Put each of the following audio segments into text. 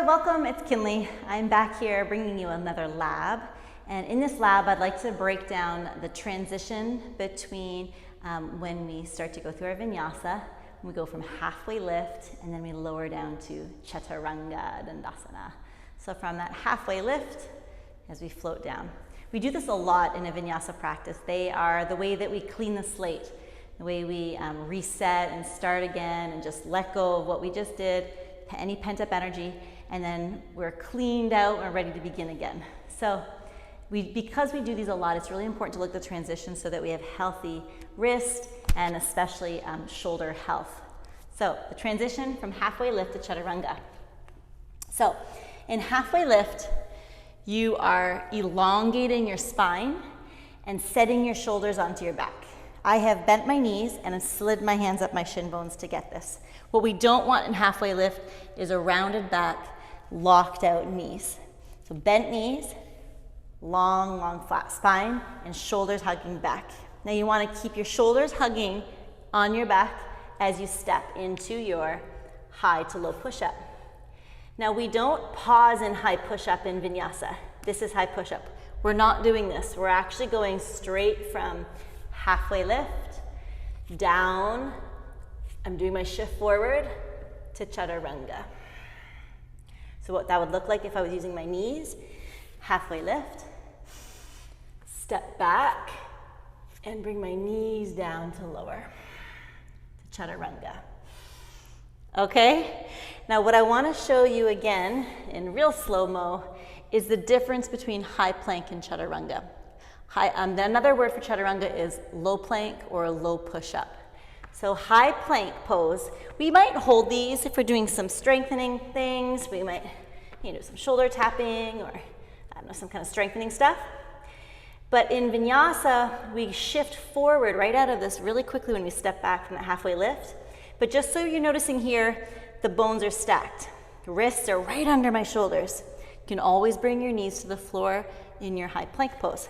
welcome, it's Kinndli. I'm back here bringing you another lab. And in this lab, I'd like to break down the transition between when we start to go through our vinyasa, we go from halfway lift, and then we lower down to Chaturanga Dandasana. So from that halfway lift, as we float down. We do this a lot in a vinyasa practice. They are the way that we clean the slate, the way we reset and start again and just let go of what we just did, any pent-up energy, and then we're cleaned out and ready to begin again. So because we do these a lot, it's really important to look at the transition so that we have healthy wrist and especially shoulder health. So the transition from halfway lift to Chaturanga. So in halfway lift, you are elongating your spine and setting your shoulders onto your back. I have bent my knees and slid my hands up my shin bones to get this. What we don't want in halfway lift is a rounded back, locked out knees. So bent knees, long flat spine, and shoulders hugging back. Now you want to keep your shoulders hugging on your back as you step into your high to low push-up. Now we don't pause in high push-up in vinyasa. This is high push-up. We're not doing this. We're actually going straight from halfway lift, down, I'm doing my shift forward to Chaturanga. So what that would look like if I was using my knees, halfway lift, step back, and bring my knees down to lower, to Chaturanga. Okay? Now what I want to show you again, in real slow-mo, is the difference between high plank and Chaturanga. Another word for Chaturanga is low plank or low push-up. So high plank pose, we might hold these if we're doing some strengthening things. We might do some shoulder tapping or I don't know, some kind of strengthening stuff. But in vinyasa, we shift forward right out of this really quickly when we step back from the halfway lift. But just so you're noticing here, the bones are stacked. The wrists are right under my shoulders. You can always bring your knees to the floor in your high plank pose.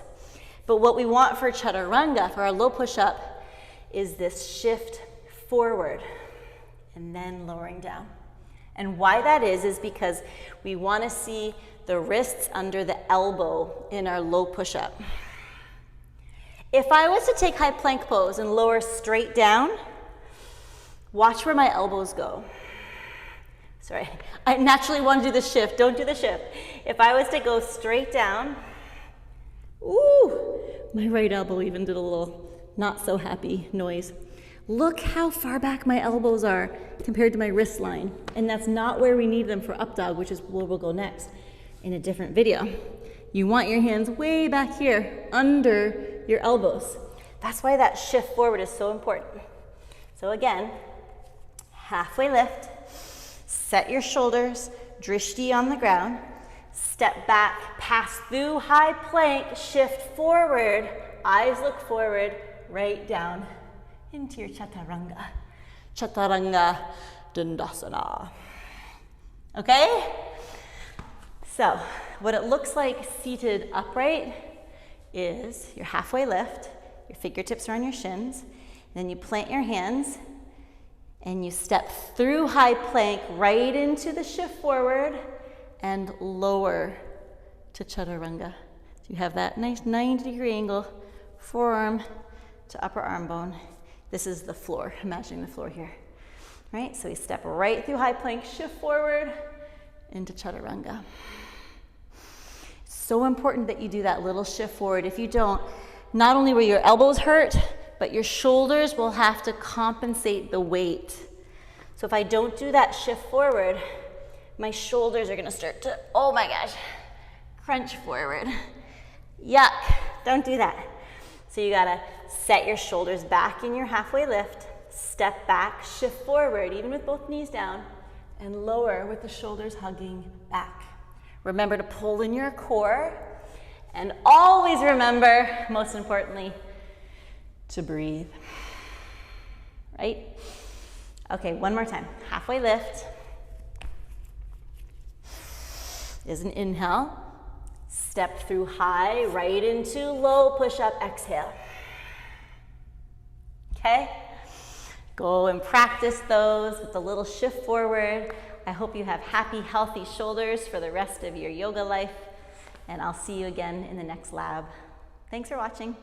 But what we want for Chaturanga, for our low push-up, is this shift forward and then lowering down. And why that is because we want to see the wrists under the elbow in our low push-up. If I was to take high plank pose and lower straight down, watch where my elbows go. Sorry, I naturally want to do the shift. Don't do the shift. If I was to go straight down, ooh, my right elbow even did a little not so happy noise. Look how far back my elbows are compared to my wrist line. And that's not where we need them for up dog, which is where we'll go next in a different video. You want your hands way back here under your elbows. That's why that shift forward is so important. So again, halfway lift, set your shoulders, drishti on the ground, step back, pass through high plank, shift forward, eyes look forward, right down into your Chaturanga. Chaturanga Dandasana. Okay? So, what it looks like seated upright is your halfway lift, your fingertips are on your shins, then you plant your hands and you step through high plank right into the shift forward and lower to Chaturanga. So you have that nice 90-degree angle, forearm to upper arm bone. This is the floor, imagining the floor here. Right, so we step right through high plank, shift forward into Chaturanga. It's so important that you do that little shift forward. If you don't, not only will your elbows hurt, but your shoulders will have to compensate the weight. So if I don't do that shift forward, my shoulders are gonna start to, oh my gosh, crunch forward. Yuck, don't do that. So you gotta set your shoulders back in your halfway lift, step back, shift forward, even with both knees down, and lower with the shoulders hugging back. Remember to pull in your core, and always remember, most importantly, to breathe. Right? Okay, one more time. Halfway lift is an inhale. Step through high, right into low push-up, exhale. Okay? Go and practice those with a little shift forward, I hope you have happy, healthy shoulders for the rest of your yoga life, and I'll see you again in the next lab. Thanks for watching.